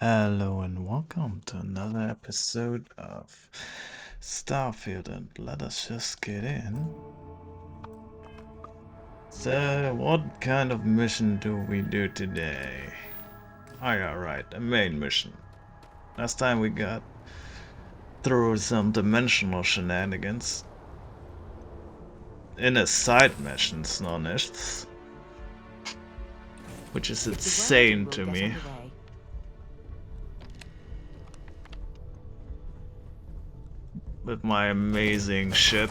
Hello and welcome to another episode of Starfield, and let us just get in. So, what kind of mission do we do today? I got right, a main mission. Last time we got through some dimensional shenanigans. In a side missions, no nichts. Which is insane to me. With my amazing ship.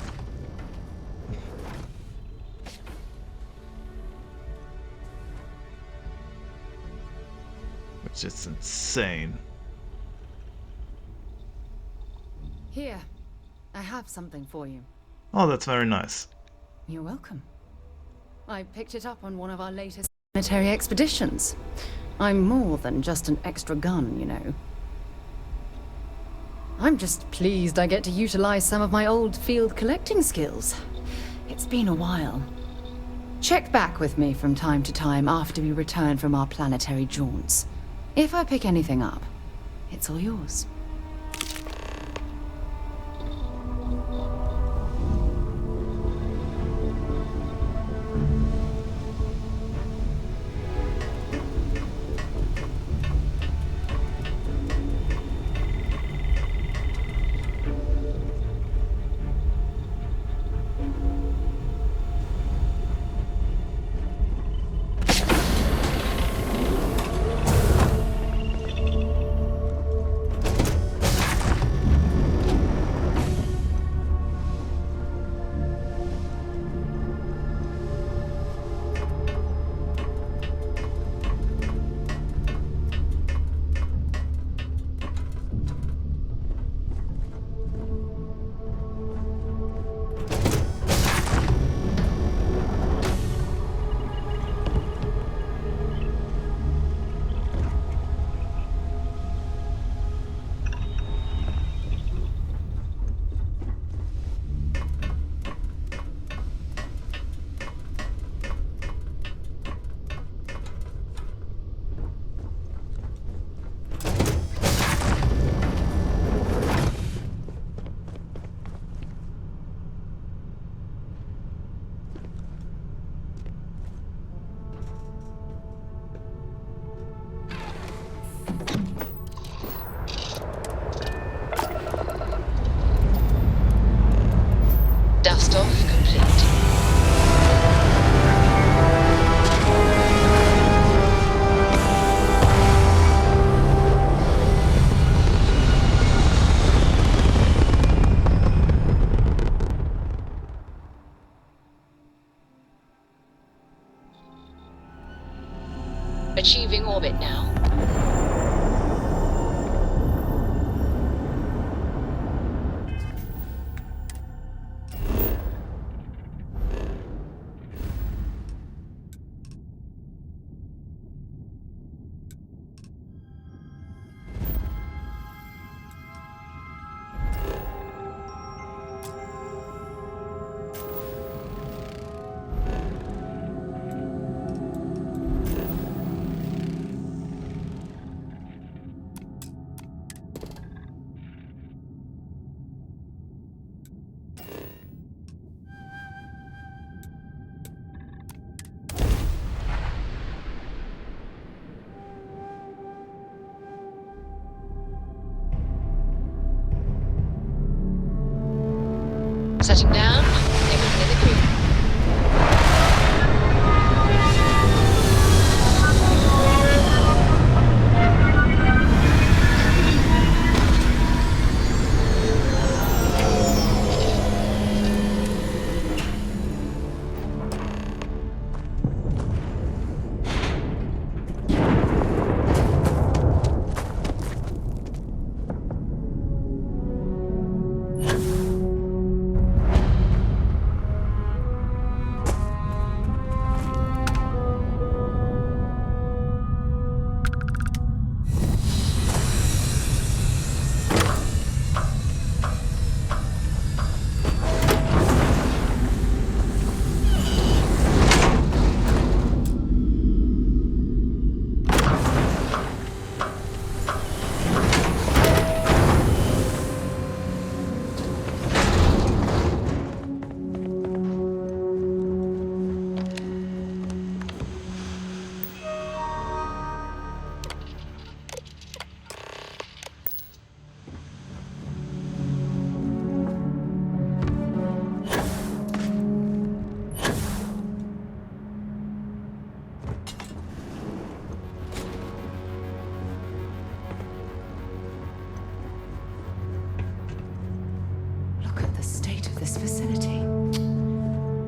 Which is insane. Here, I have something for you. Oh, that's very nice. You're welcome. I picked it up on one of our latest military expeditions. I'm more than just an extra gun, you know. I'm just pleased I get to utilize some of my old field collecting skills. It's been a while. Check back with me from time to time after we return from our planetary jaunts. If I pick anything up, it's all yours. Dust off complete. Achieving orbit now. Setting down, taking the green.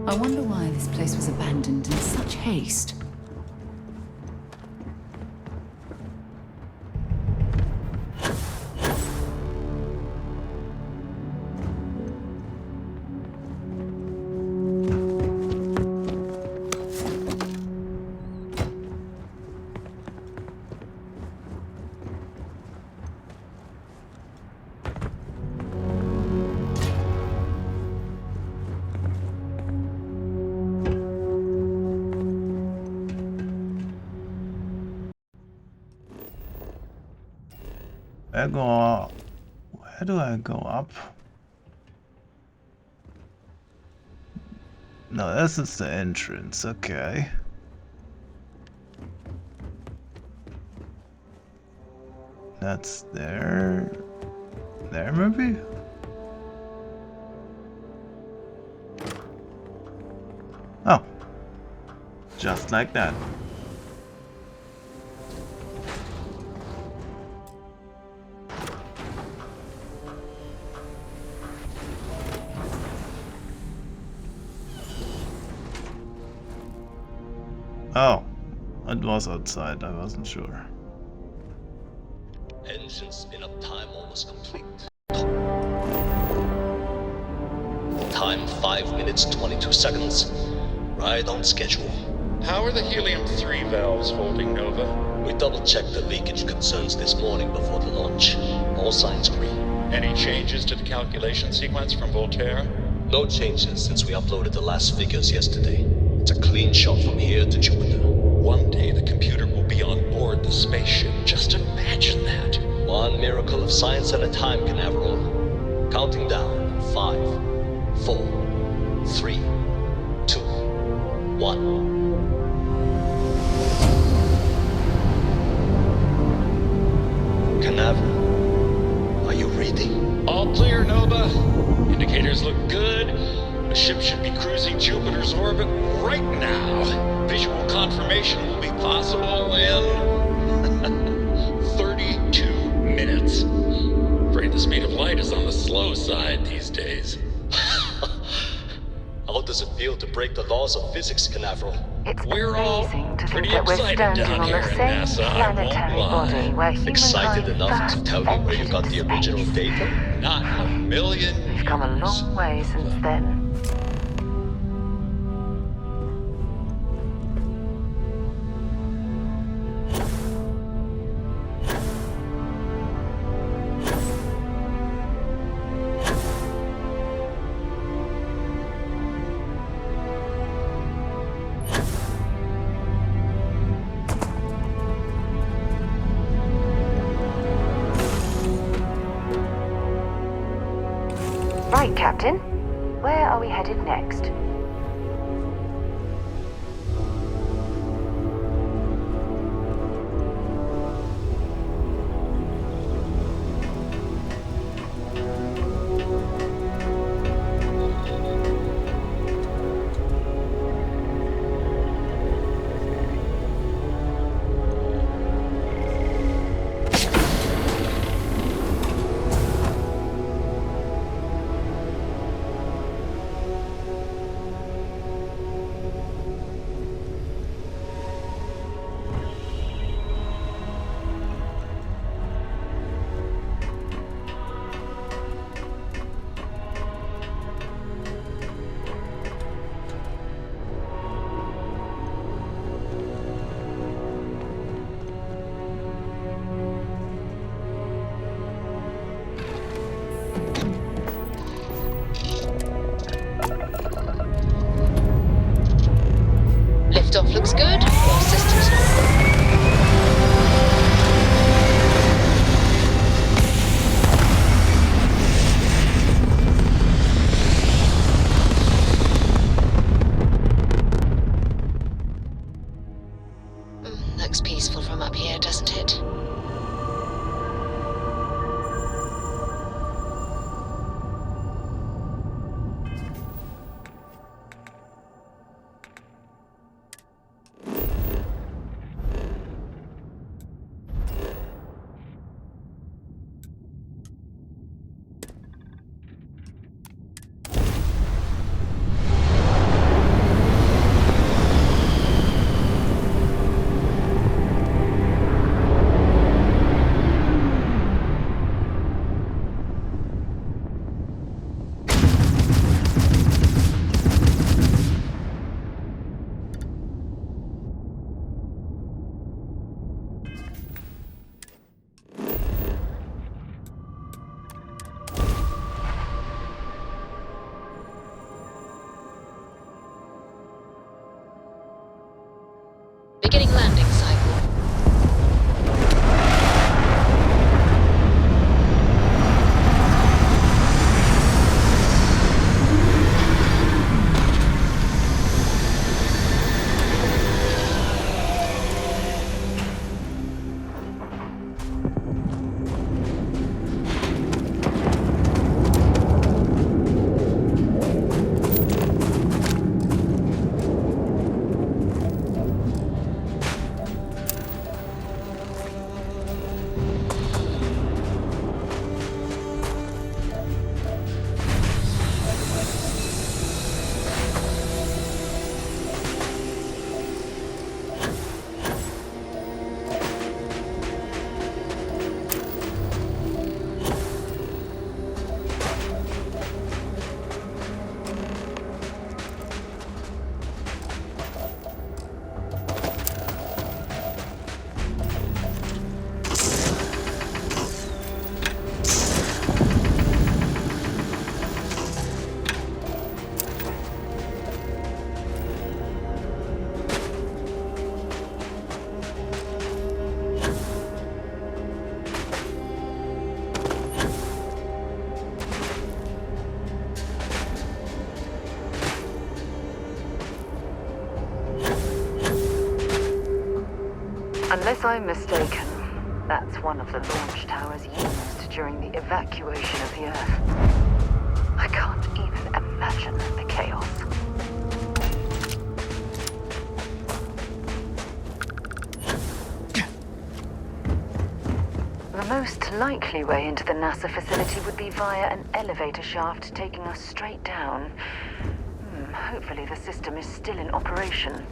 I wonder why this place was abandoned in such haste. Where do I go up? No, this is the entrance, okay. That's there. There maybe? Oh. Just like that. Oh, it was outside, I wasn't sure. Engine spin-up time almost complete. Time 5 minutes 22 seconds. Right on schedule. How are the helium-3 valves holding, Nova? We double-checked the leakage concerns this morning before the launch. All signs green. Any changes to the calculation sequence from Voltaire? No changes since we uploaded the last figures yesterday. It's a clean shot from here to Jupiter. One day the computer will be on board the spaceship. Just imagine that. One miracle of science at a time, Canaveral. Counting down. 5, 4, 3, 2, 1. Canaveral, are you reading? All clear, Nova. Indicators look good. The ship should be cruising Jupiter's orbit right now. Visual confirmation will be possible in 32 minutes. Afraid the speed of light is on the slow side these days. How does it feel to break the laws of physics, Canaveral? It's We're all amazing to think pretty that we're excited standing down on here the in same NASA, I won't planetary lie. body where Excited humankind enough to first tell me where you ventured got the into original space. data? Not in a million years. We've come a long way since then. Right, Captain. Where are we headed next? Liftoff looks good. All systems normal. Looks peaceful from up here, doesn't it? Unless I'm mistaken, that's one of the launch towers used during the evacuation of the Earth. I can't even imagine the chaos. The most likely way into the NASA facility would be via an elevator shaft taking us straight down. Hopefully the system is still in operation.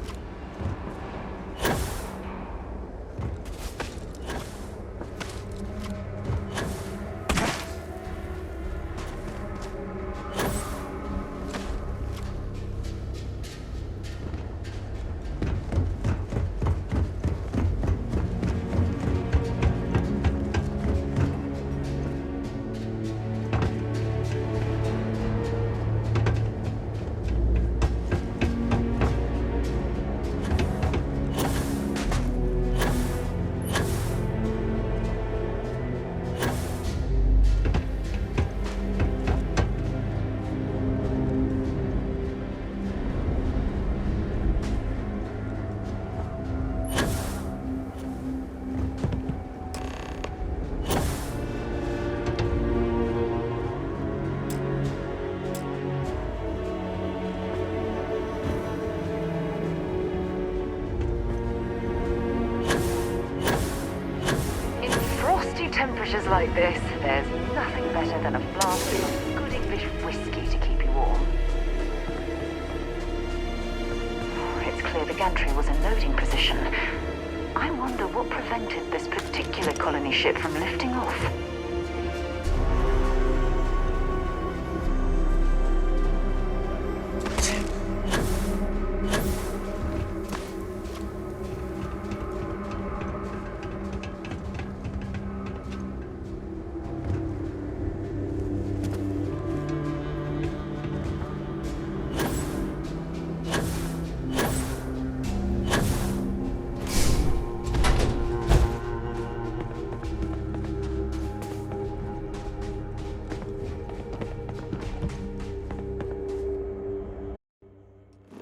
Temperatures like this, there's nothing better than a flask of good English whiskey to keep you warm. It's clear the gantry was in loading position. I wonder what prevented this particular colony ship from lifting off.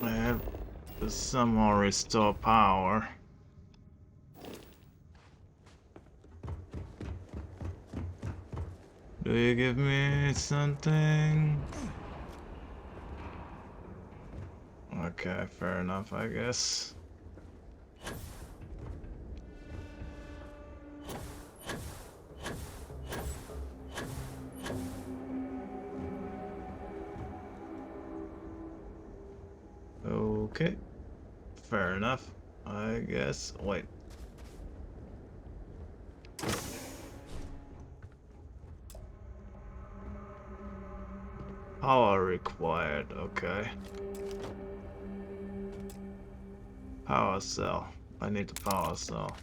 I have to somehow restore power. Do you give me something? Okay, fair enough, I guess. Okay, fair enough, I guess. Wait. Power required, okay. Power cell. I need the power cell.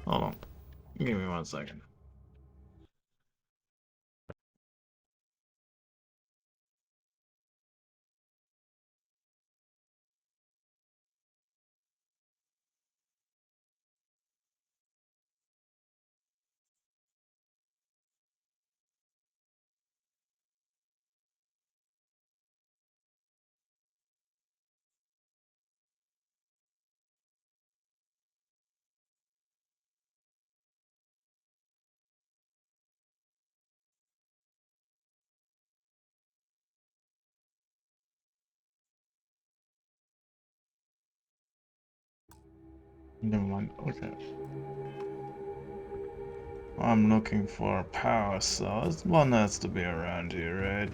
Hold on. Give me 1 second. Never mind. Okay. I'm looking for a power cell. One has to be around here, right?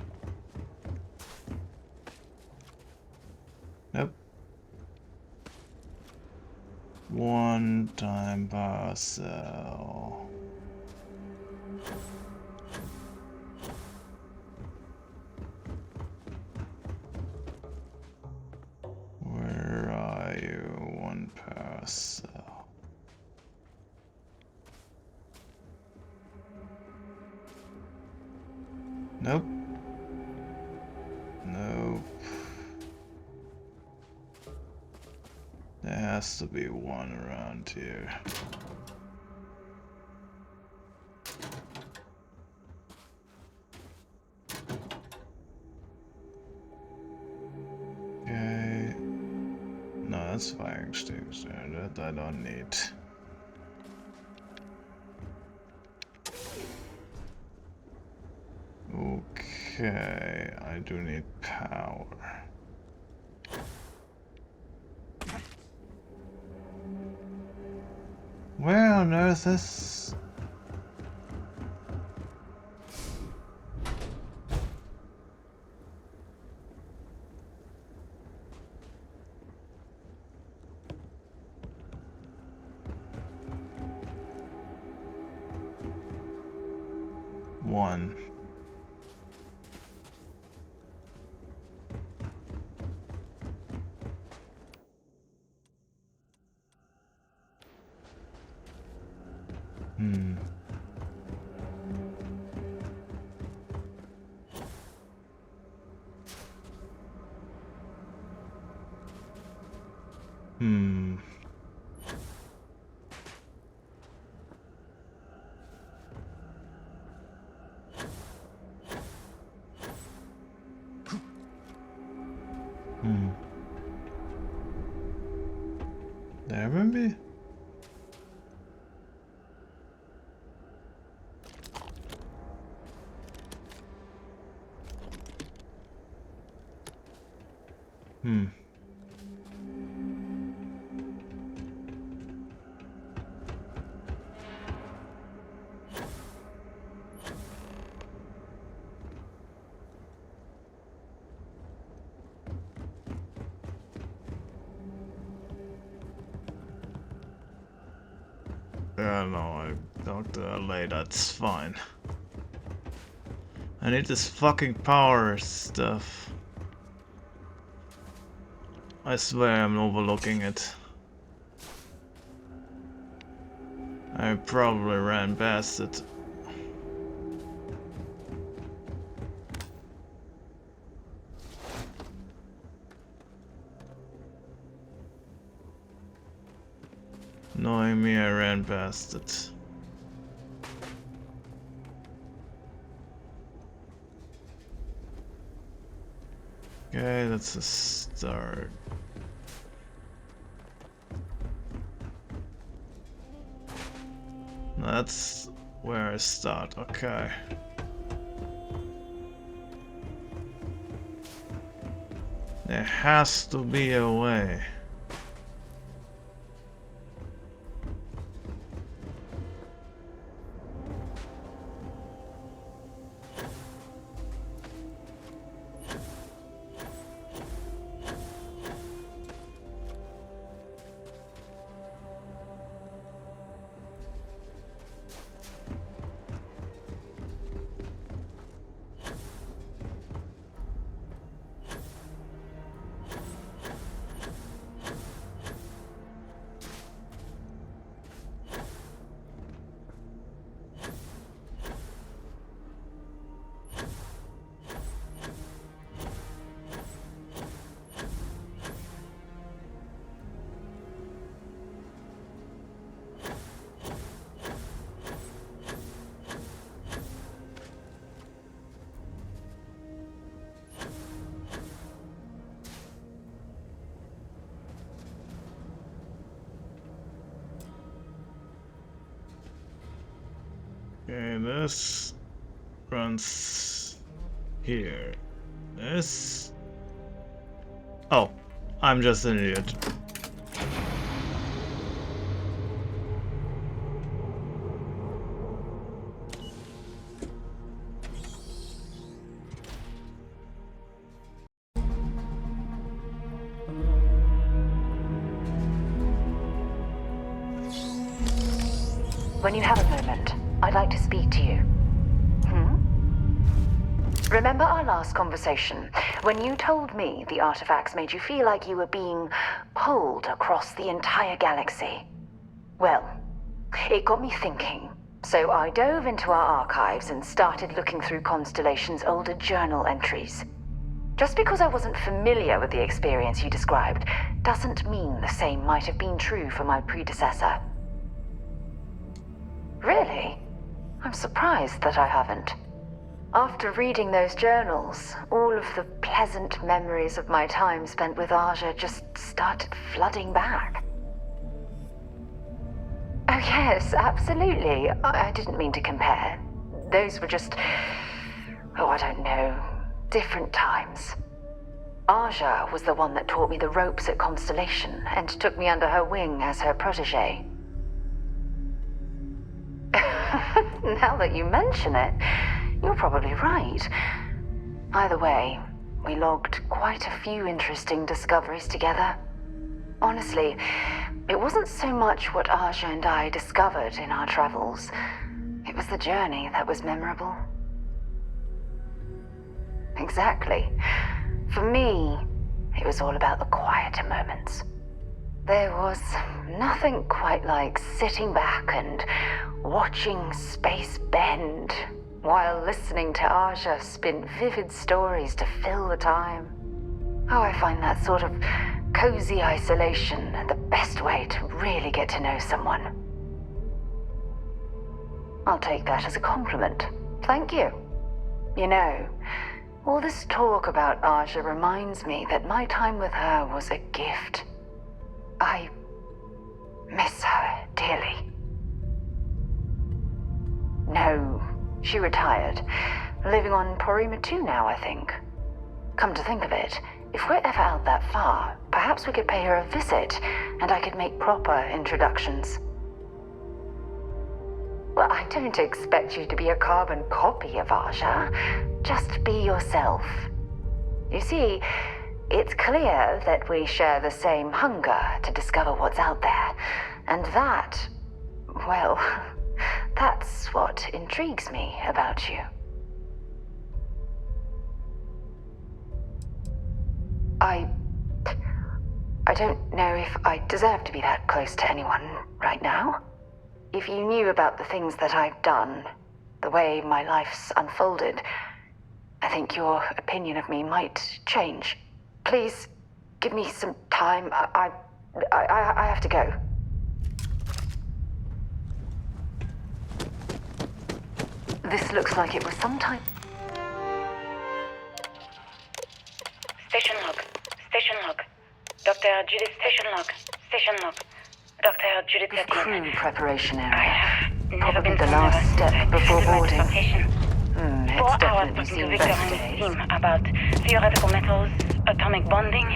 Nope. One-time power cell. Where are you? One power cell. Nope. Nope. There has to be one around here. that's fire extinguisher. That I don't need. Okay, I do need power. Where on earth is... One. Hmm. Hmm. Hmm. There maybe? Hmm. Yeah, no, I talked to LA, that's fine. I need this fucking power stuff. I swear I'm overlooking it. I probably ran past it. Knowing me, I ran past it. Okay, that's a start. That's where I start, okay. There has to be a way. Okay, this runs here. This... Oh, I'm just an idiot. When you have a moment, I'd like to speak to you. Remember our last conversation, when you told me the artifacts made you feel like you were being pulled across the entire galaxy? Well, it got me thinking. So I dove into our archives and started looking through Constellation's older journal entries. Just because I wasn't familiar with the experience you described doesn't mean the same might have been true for my predecessor. Really? I'm surprised that I haven't. After reading those journals, all of the pleasant memories of my time spent with Aja just started flooding back. Oh yes, absolutely. I didn't mean to compare. Those were just... oh, I don't know. Different times. Aja was the one that taught me the ropes at Constellation and took me under her wing as her protege. Now that you mention it, you're probably right. Either way, we logged quite a few interesting discoveries together. Honestly, it wasn't so much what Aja and I discovered in our travels. It was the journey that was memorable. Exactly. For me, it was all about the quieter moments. There was nothing quite like sitting back and watching space bend while listening to Aja spin vivid stories to fill the time. Oh, I find that sort of cozy isolation the best way to really get to know someone. I'll take that as a compliment. Thank you. You know, all this talk about Aja reminds me that my time with her was a gift. I miss her dearly. No, she retired. Living on Porima 2 now, I think. Come to think of it, if we're ever out that far, perhaps we could pay her a visit, and I could make proper introductions. Well, I don't expect you to be a carbon copy of Aja. Just be yourself. You see, it's clear that we share the same hunger to discover what's out there. And that, well, that's what intrigues me about you. I don't know if I deserve to be that close to anyone right now. If you knew about the things that I've done, the way my life's unfolded, I think your opinion of me might change. Please, give me some time. I have to go. This looks like it was some time. Station log. Station log. Dr. Judith, station log. Station log. Dr. Judith The Etienne. crew preparation I area. have never Probably been the so last nervous step since I before visited my boarding. dissertation. 4 It's hours definitely talking to seen Victor best and his days. team about theoretical metals, atomic bonding,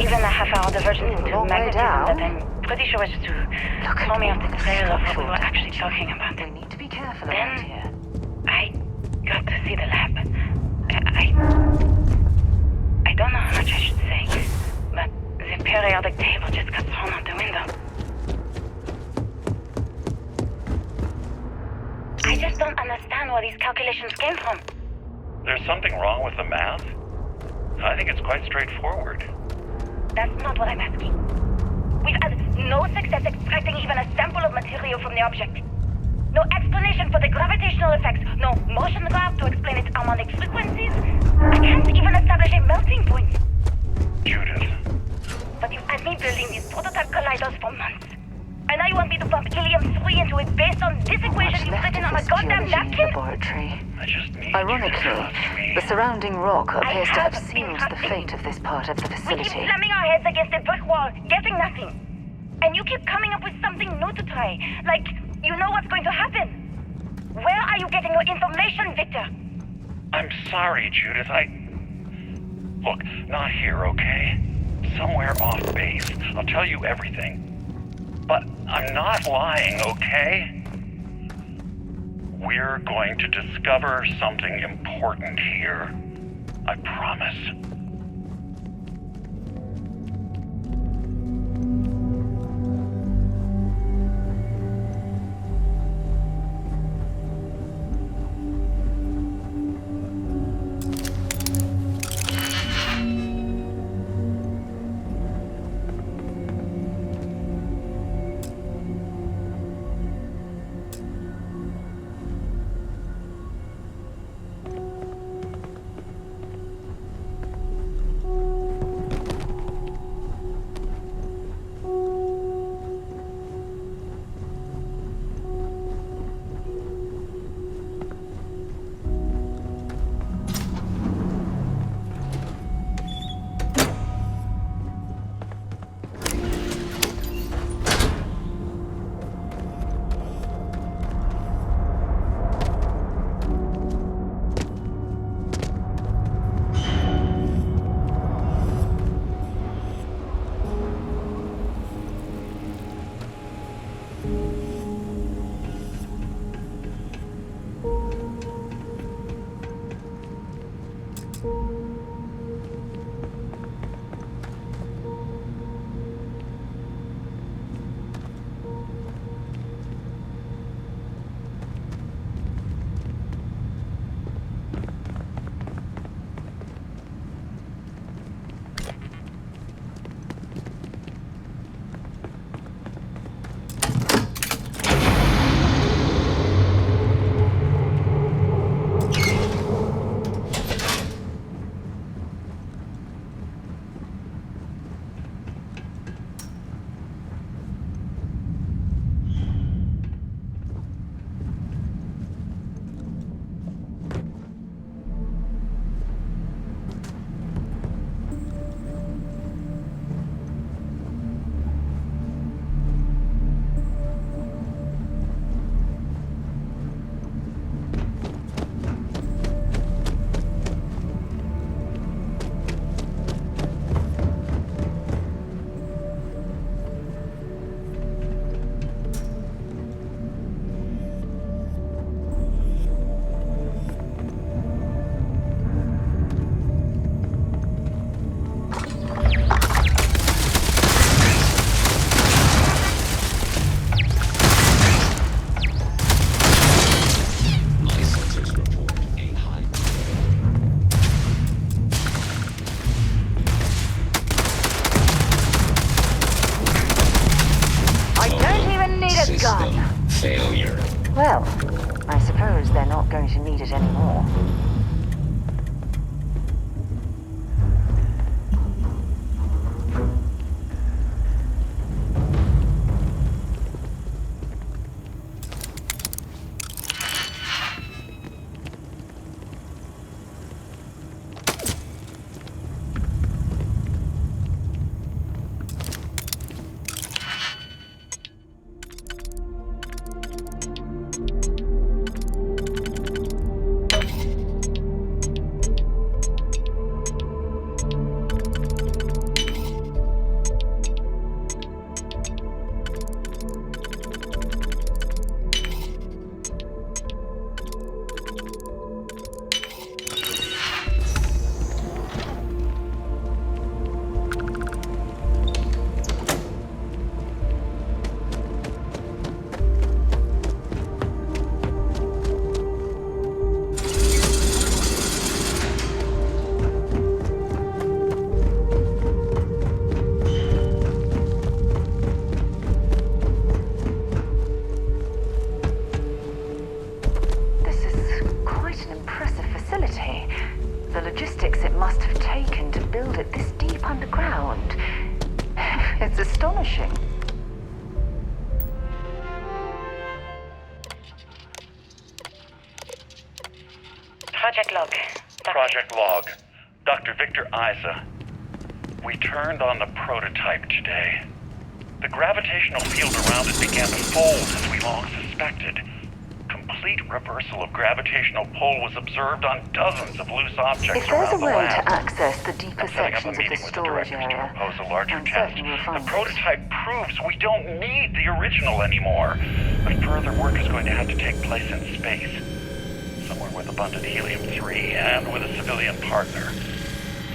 even a half-hour divergence into long way magnetism down. that I'm pretty sure was to Look at throw me all off the the trail of what we structural were actually damage. talking about. We need to be careful Then- around here. I got to see the lab. I don't know how much I should say, but the periodic table just got thrown out the window. I just don't understand where these calculations came from. There's something wrong with the math? I think it's quite straightforward. That's not what I'm asking. We've had no success extracting even a sample of material from the object. No explanation for the gravitational effects, no motion graph to explain its harmonic frequencies. I can't even establish a melting point. Judith, But you've had me building these prototype colliders for months. And now you want me to pump helium-3 into it based on this Not equation much you've left written of on a this goddamn geology napkin? laboratory. I just need you to Ironically, trust me. the surrounding rock appears to have have been sealed the trusting fate of this part of the We keep facility. slamming our heads against a brick wall, getting nothing. And you keep coming up with something new to try. Like, you know what's going to happen. Where are you getting your information, Victor? I'm sorry, Judith. Look, not here, okay? Somewhere off base. I'll tell you everything. But I'm not lying, okay? We're going to discover something important here. I promise. it this deep underground. It's astonishing. Project log. Project log. Dr. Victor Isa. We turned on the prototype today. The gravitational field around it began to fold as we long suspected. Complete reversal of gravitational pull was observed on dozens of loose objects If there's a around the way lab. to access the deeper I'm setting up a sections of meeting the with the storage directors to area, propose a larger I'm test. certain we'll The find it. prototype proves we don't need the original anymore. But further work is going to have to take place in space. Somewhere with abundant helium-3 and with a civilian partner.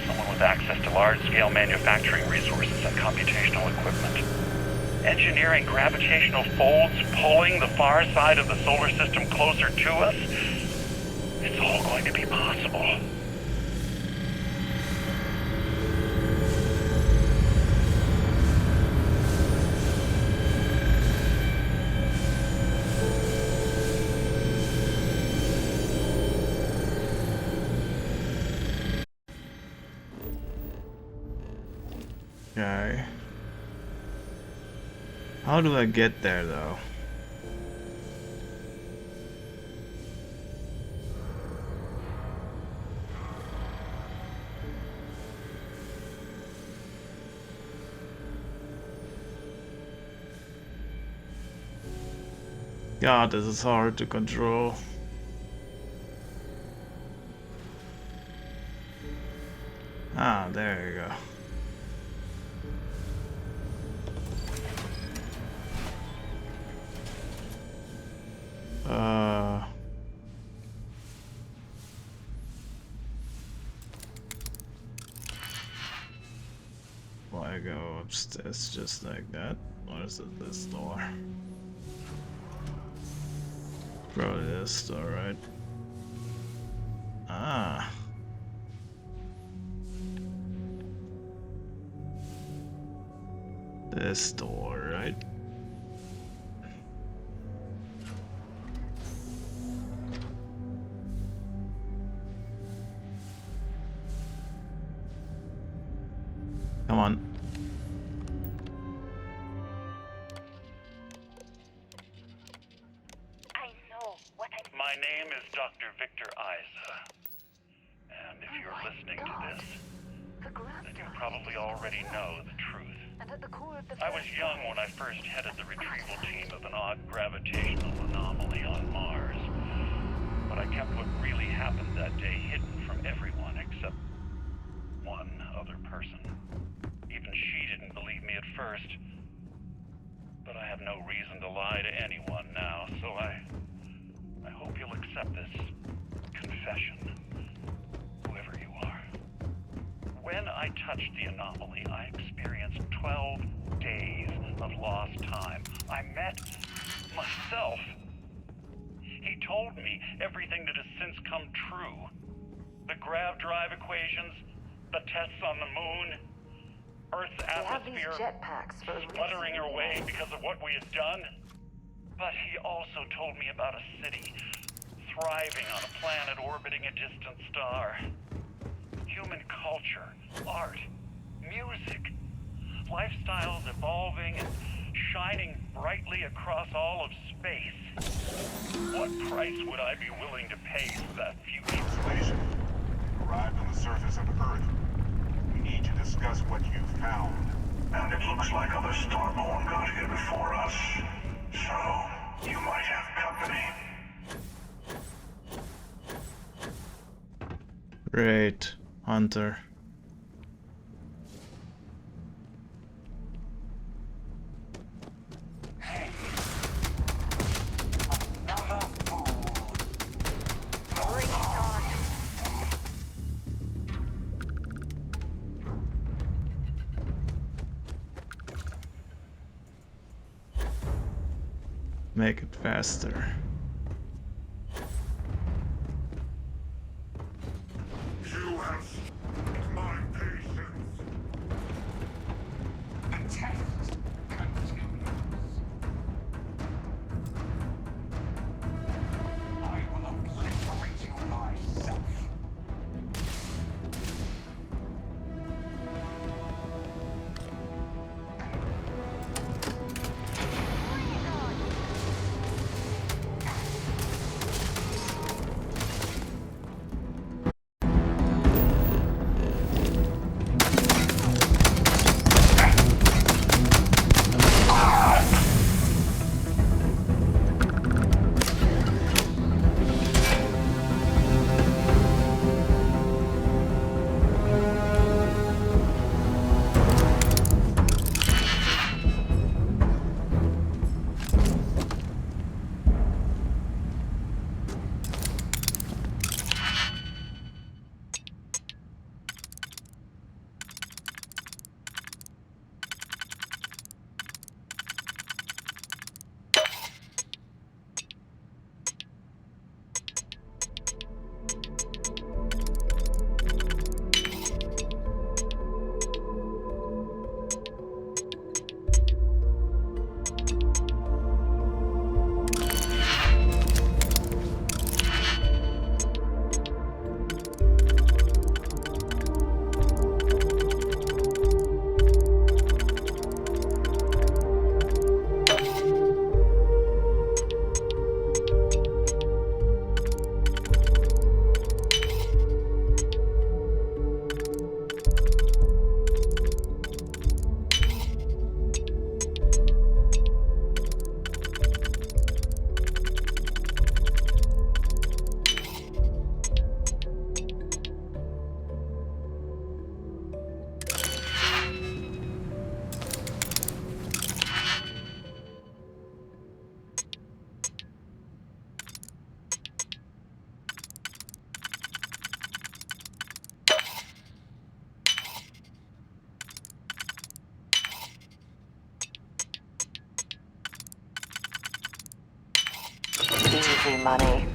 Someone with access to large-scale manufacturing resources and computational equipment. Engineering gravitational folds pulling the far side of the solar system closer to us? It's all going to be possible. Okay. How do I get there though? God, this is hard to control. Ah, there you go. Why go upstairs just like that? Or is it this door? Probably this door, right? Ah. This door, right? Come on. I know what I'm... My name is Dr. Victor Isa. And if you're listening to this, The then you probably already know the truth. And at the core of the I was young when I first headed the retrieval team of an odd gravitational anomaly on Mars. But I kept what really happened that day hidden from everyone except one other person. Even she didn't believe me at first. But I have no reason to lie to anyone now, so I hope you'll accept this confession, whoever you are. When I touched the anomaly, I experienced 12 days of lost time. I met myself. He told me everything that has since come true. The grav drive equations, the tests on the moon, Earth's atmosphere sputtering away because of what we had done. But he also told me about a city thriving on a planet orbiting a distant star. Human culture, art, music, lifestyles evolving and shining brightly across all of space. What price would I be willing to pay for that future? Station. Arrived on the surface of Earth. We need to discuss what you found. And it looks like other Starborn got here before us. So, you might have company. Great. Hunter. Hey. Another fool. Restart. Make it faster. You have my patience. The test continues. I will obliterate you myself. money.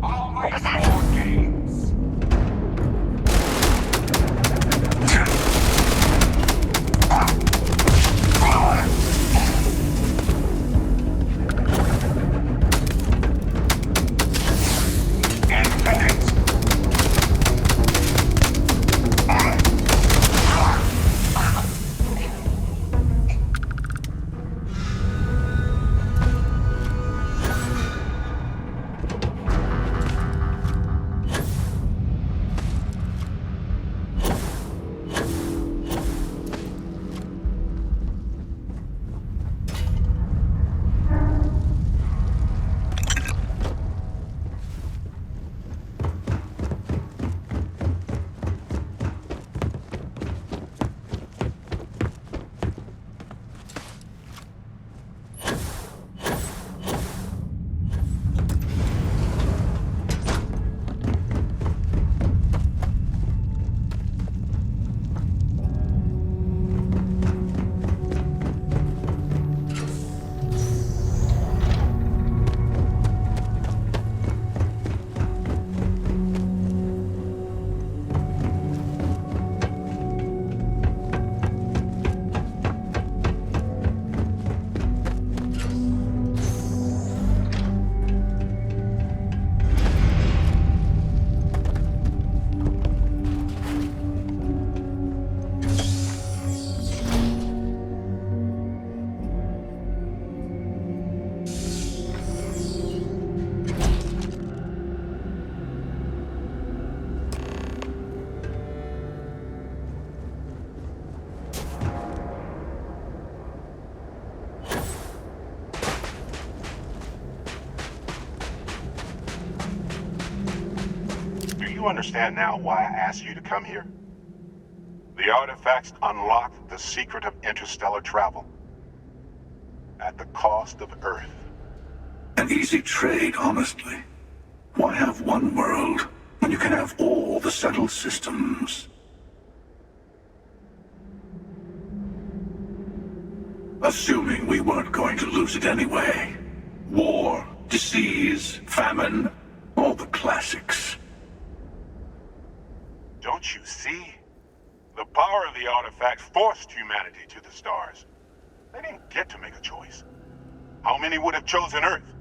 What was that? Do you understand now why I asked you to come here? The artifacts unlock the secret of interstellar travel. At the cost of Earth. An easy trade, honestly. Why have one world when you can have all the settled systems? Assuming we weren't going to lose it anyway. War, disease, famine, all the classics. Don't you see? The power of the artifact forced humanity to the stars. They didn't get to make a choice. How many would have chosen Earth?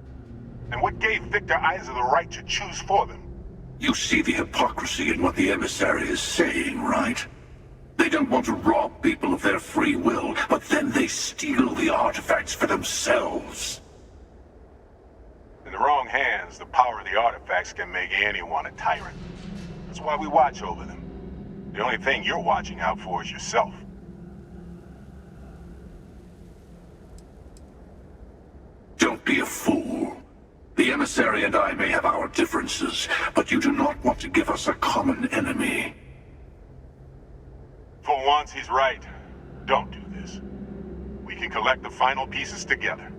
And what gave Victor Isa the right to choose for them? You see the hypocrisy in what the emissary is saying, right? They don't want to rob people of their free will, but then they steal the artifacts for themselves. In the wrong hands, the power of the artifacts can make anyone a tyrant. That's why we watch over them. The only thing you're watching out for is yourself. Don't be a fool. The emissary and I may have our differences, but you do not want to give us a common enemy. For once, he's right. Don't do this. We can collect the final pieces together.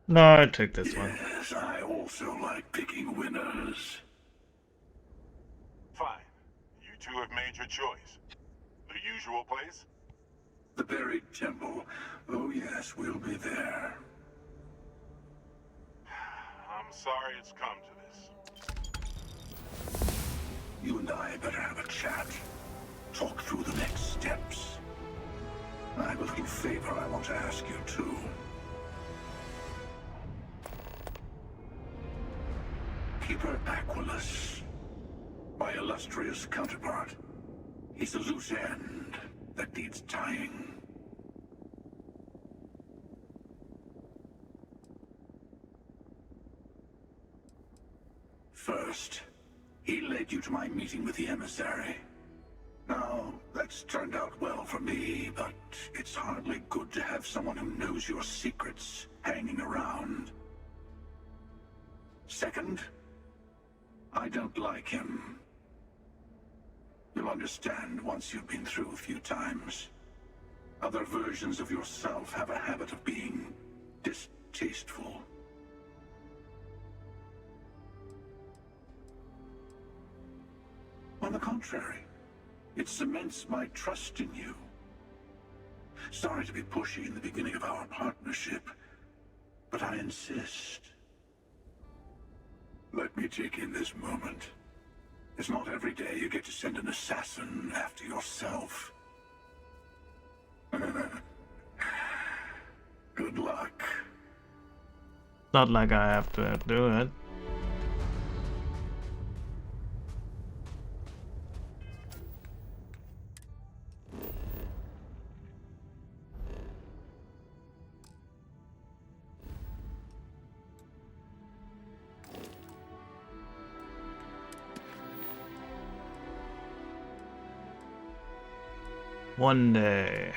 No, I take this one. Yes, I also like picking winners. Fine. You two have made your choice. The usual place? The buried temple. Oh yes, we'll be there. I'm sorry it's come to this. You and I better have a chat. Talk through the next steps. I have a little favor I want to ask you too. Keeper Aquilus, my illustrious counterpart. He's a loose end that needs tying. First, he led you to my meeting with the emissary. Now, that's turned out well for me, but it's hardly good to have someone who knows your secrets hanging around. Second, I don't like him. You'll understand once you've been through a few times. Other versions of yourself have a habit of being distasteful. On the contrary, it cements my trust in you. Sorry to be pushy in the beginning of our partnership, but I insist. Let me take in this moment. It's not every day you get to send an assassin after yourself. Good luck. Not like I have to do it. One day.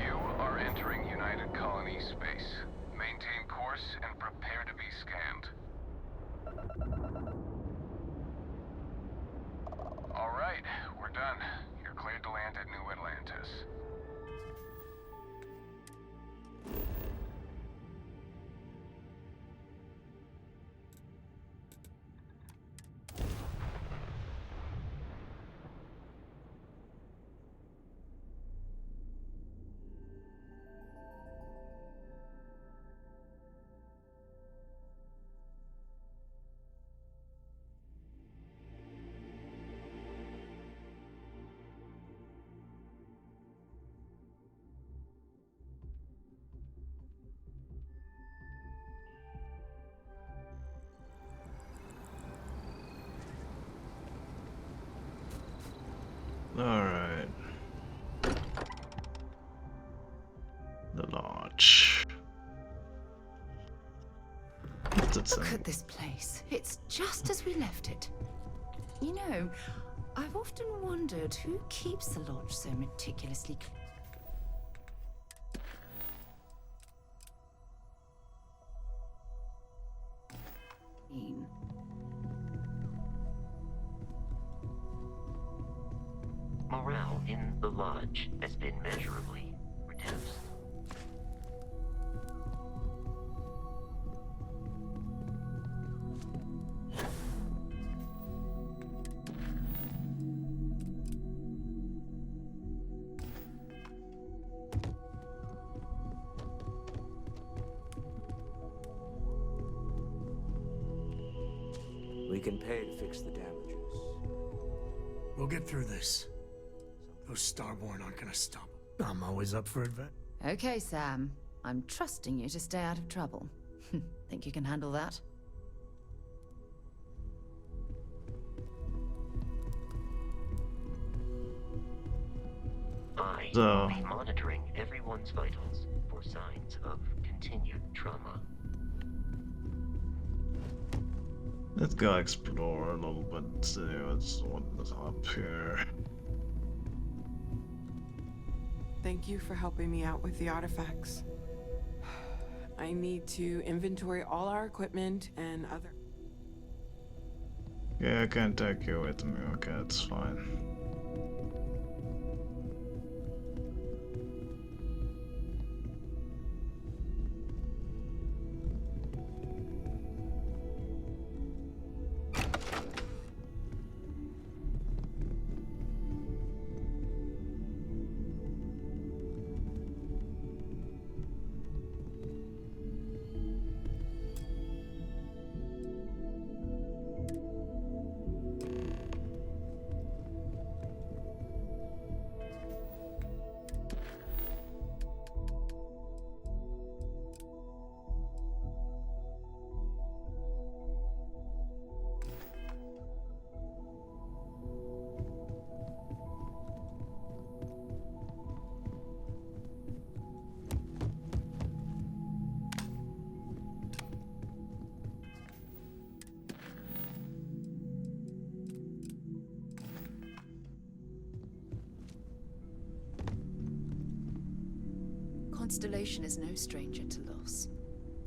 You are entering United Colony space. Maintain course and prepare to be scanned. All right, we're done. You're cleared to land at New Atlantis. Alright. The lodge. Look at this place. It's just as we left it. You know, I've often wondered who keeps the lodge so meticulously clean. Morale in the lodge has been measurably reduced. We can pay to fix the damages. We'll get through this. Those Starborn aren't gonna stop. I'm always up for adventure. Okay, Sam. I'm trusting you to stay out of trouble. Think you can handle that? I So will be monitoring everyone's vitals for signs of continued trauma. let's go explore a little bit, see what's up here. Thank you for helping me out with the artifacts. I need to inventory all our equipment and other... Yeah, I can take you with me, okay, that's fine. Constellation is no stranger to loss.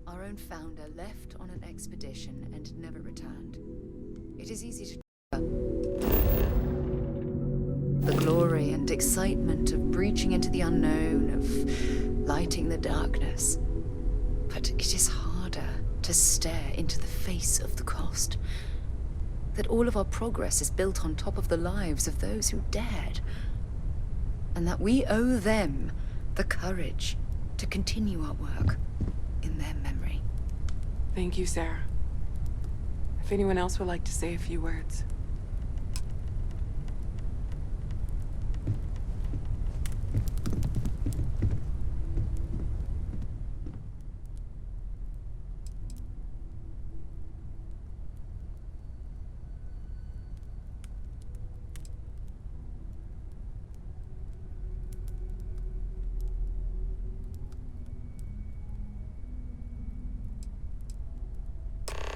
Our own founder left on an expedition and never returned. It is easy to... The glory and excitement of breaching into the unknown, of lighting the darkness. But it is harder to stare into the face of the cost. That all of our progress is built on top of the lives of those who dared. And that we owe them the courage to continue our work in their memory. Thank you, Sarah. If anyone else would like to say a few words.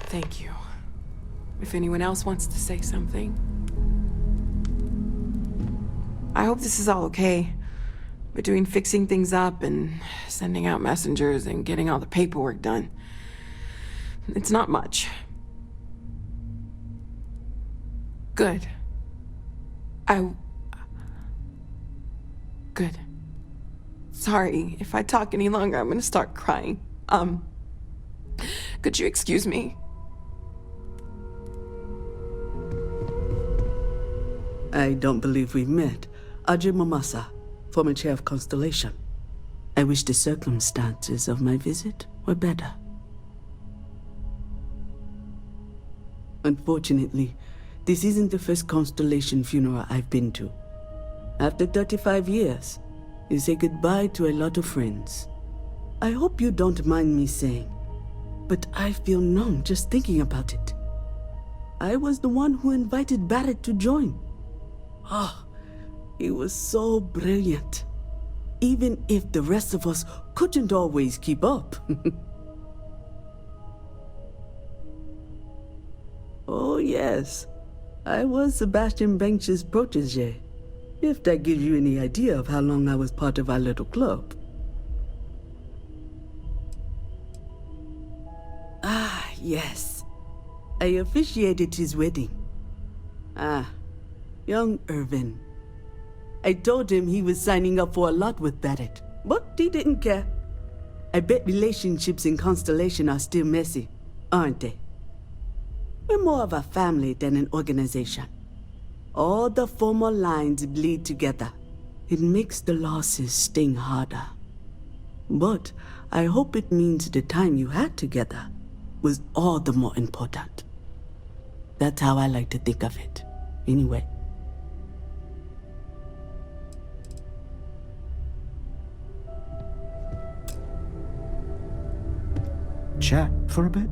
Thank you. If anyone else wants to say something. I hope this is all okay. Between fixing things up and sending out messengers and getting all the paperwork done. It's not much. Good. Good. Sorry, if I talk any longer, I'm gonna start crying. Could you excuse me? I don't believe we've met. Ajay Mamasa, former chair of Constellation. I wish the circumstances of my visit were better. Unfortunately, this isn't the first Constellation funeral I've been to. After 35 years, you say goodbye to a lot of friends. I hope you don't mind me saying, but I feel numb just thinking about it. I was the one who invited Barrett to join. Oh, he was so brilliant. Even if the rest of us couldn't always keep up. Oh yes, I was Sebastian Banks's protege. If that gives you any idea of how long I was part of our little club. Ah, yes. I officiated his wedding. Young Irvin. I told him he was signing up for a lot with Barrett, but he didn't care. I bet relationships in Constellation are still messy, aren't they? We're more of a family than an organization. All the former lines bleed together. It makes the losses sting harder. But I hope it means the time you had together was all the more important. That's how I like to think of it, anyway. Chat for a bit?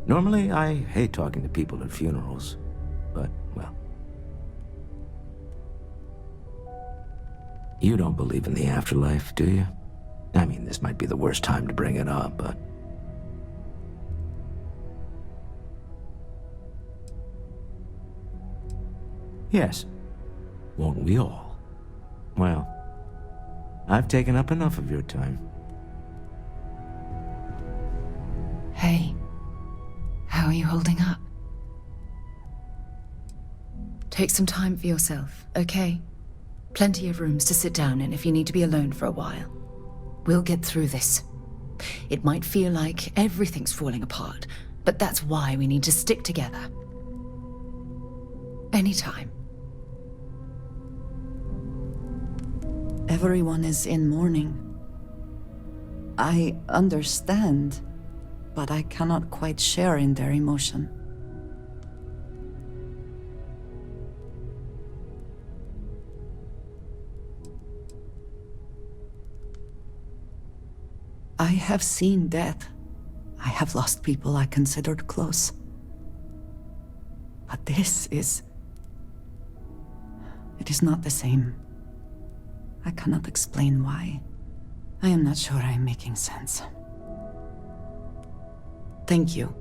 Normally, I hate talking to people at funerals, but, well. You don't believe in the afterlife, do you? I mean, this might be the worst time to bring it up, but... Yes. Won't we all? Well, I've taken up enough of your time. Hey, how are you holding up? Take some time for yourself, okay? Plenty of rooms to sit down in if you need to be alone for a while. We'll get through this. It might feel like everything's falling apart, but that's why we need to stick together. Anytime. Everyone is in mourning. I understand, but I cannot quite share in their emotion. I have seen death. I have lost people I considered close. But this is... It is not the same. I cannot explain why. I am not sure I am making sense. Thank you.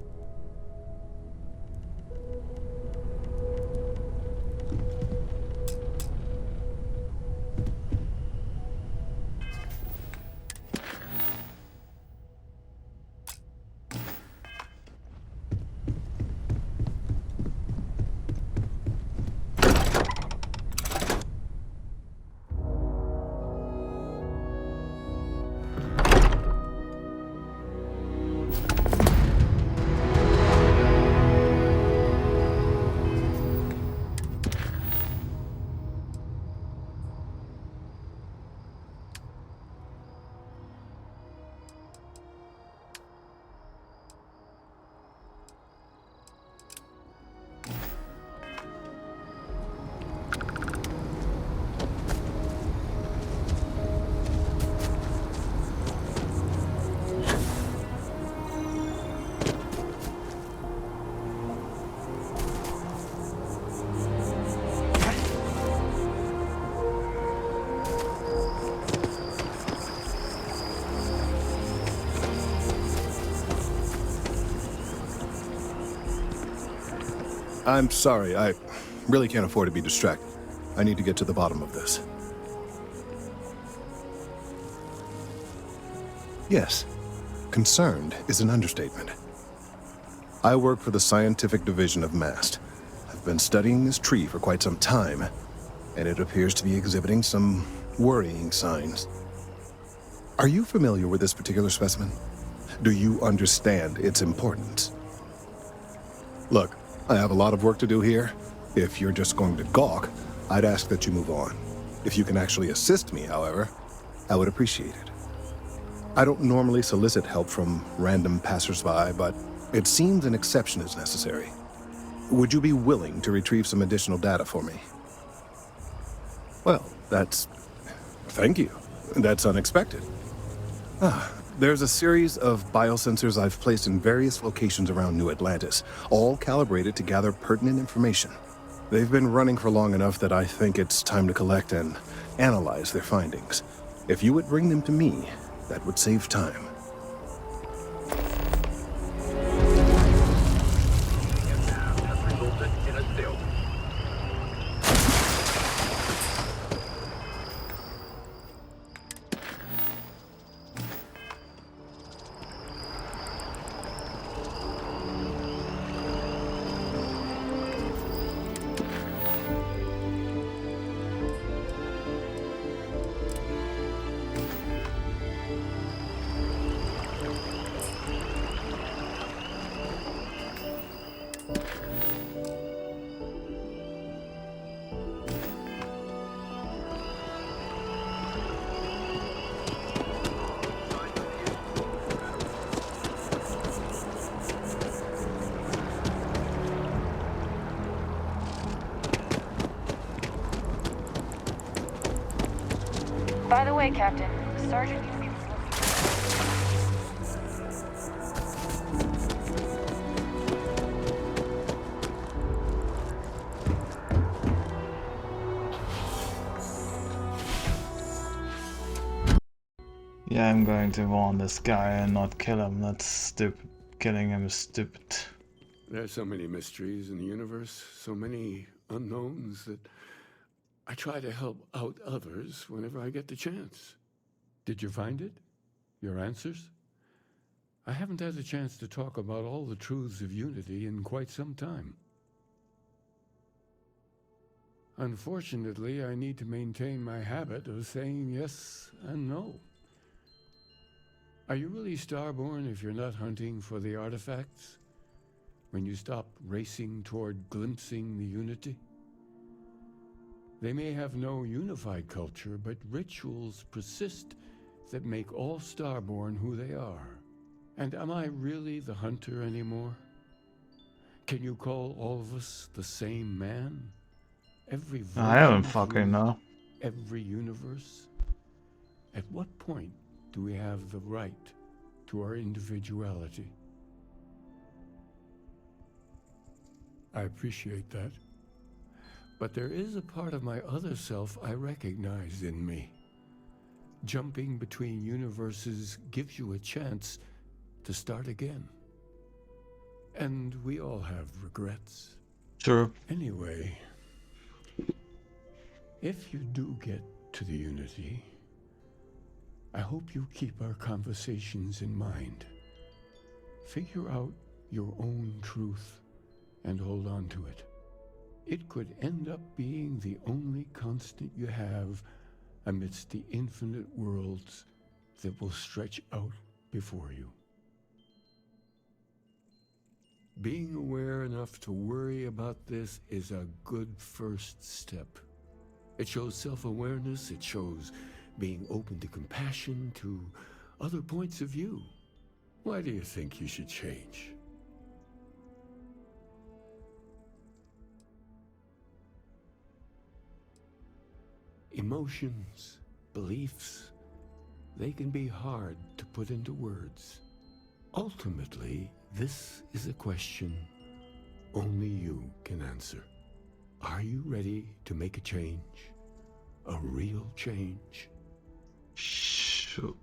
I'm sorry, I really can't afford to be distracted. I need to get to the bottom of this. Yes, concerned is an understatement. I work for the scientific division of MAST. I've been studying this tree for quite some time, and it appears to be exhibiting some worrying signs. Are you familiar with this particular specimen? Do you understand its importance? Look, I have a lot of work to do here. If you're just going to gawk, I'd ask that you move on. If you can actually assist me, however, I would appreciate it. I don't normally solicit help from random passersby, but it seems an exception is necessary. Would you be willing to retrieve some additional data for me? Well, thank you. That's unexpected. There's a series of biosensors I've placed in various locations around New Atlantis, all calibrated to gather pertinent information. They've been running for long enough that I think it's time to collect and analyze their findings. If you would bring them to me, that would save time. By the way, Captain, the Sergeant... Yeah, I'm going to warn this guy and not kill him. That's stupid. Killing him is stupid. There's so many mysteries in the universe, so many unknowns that I try to help out others whenever I get the chance. Did you find it? Your answers? I haven't had a chance to talk about all the truths of Unity in quite some time. Unfortunately, I need to maintain my habit of saying yes and no. Are you really Starborn if you're not hunting for the artifacts? When you stop racing toward glimpsing the Unity? They may have no unified culture, but rituals persist that make all Starborn who they are. And am I really the hunter anymore? Can you call all of us the same man? Every I don't version fucking through know. every universe? At what point do we have the right to our individuality? I appreciate that. But there is a part of my other self I recognize in me. Jumping between universes gives you a chance to start again. And we all have regrets. True. Anyway, if you do get to the Unity, I hope you keep our conversations in mind. Figure out your own truth and hold on to it. It could end up being the only constant you have amidst the infinite worlds that will stretch out before you. Being aware enough to worry about this is a good first step. It shows self-awareness, it shows being open to compassion, to other points of view. Why do you think you should change? Emotions, beliefs, they can be hard to put into words. Ultimately, this is a question only you can answer. Are you ready to make a change? A real change? Sure.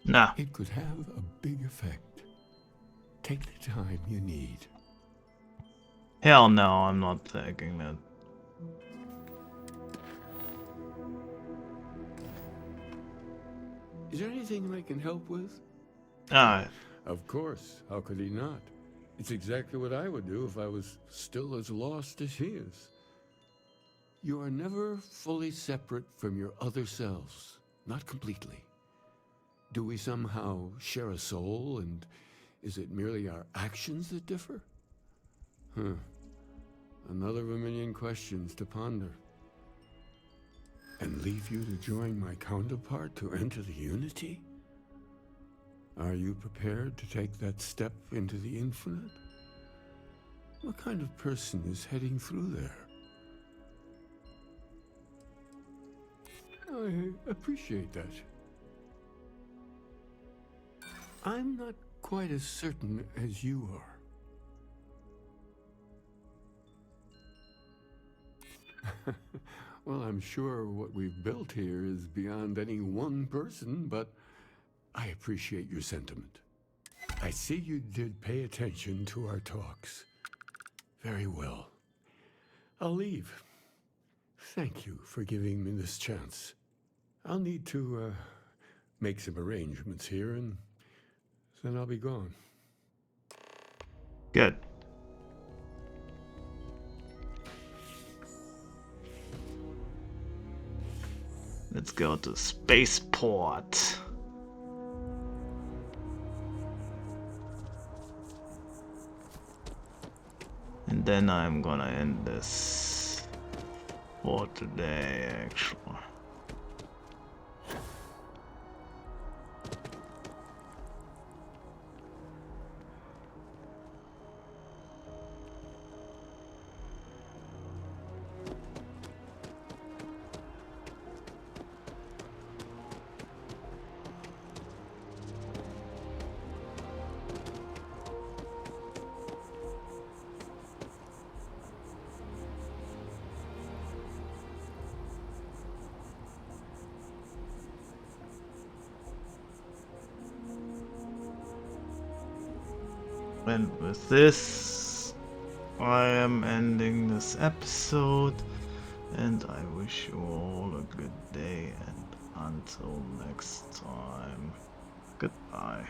Nah. It could have a big effect. Take the time you need. Hell no, I'm not taking that. Is there anything I can help with? Of course, how could he not? It's exactly what I would do if I was still as lost as he is. You are never fully separate from your other selves, not completely. Do we somehow share a soul, and is it merely our actions that differ? Another of a million questions to ponder. And leave you to join my counterpart to enter the Unity? Are you prepared to take that step into the infinite? What kind of person is heading through there? I appreciate that. I'm not quite as certain as you are. Well, I'm sure what we've built here is beyond any one person, but I appreciate your sentiment. I see you did pay attention to our talks. Very well. I'll leave. Thank you for giving me this chance. I'll need to make some arrangements here, and then I'll be gone. Good. Let's go to spaceport. And then I'm gonna end this for today, actually. And with this, I am ending this episode, and I wish you all a good day, and until next time, goodbye.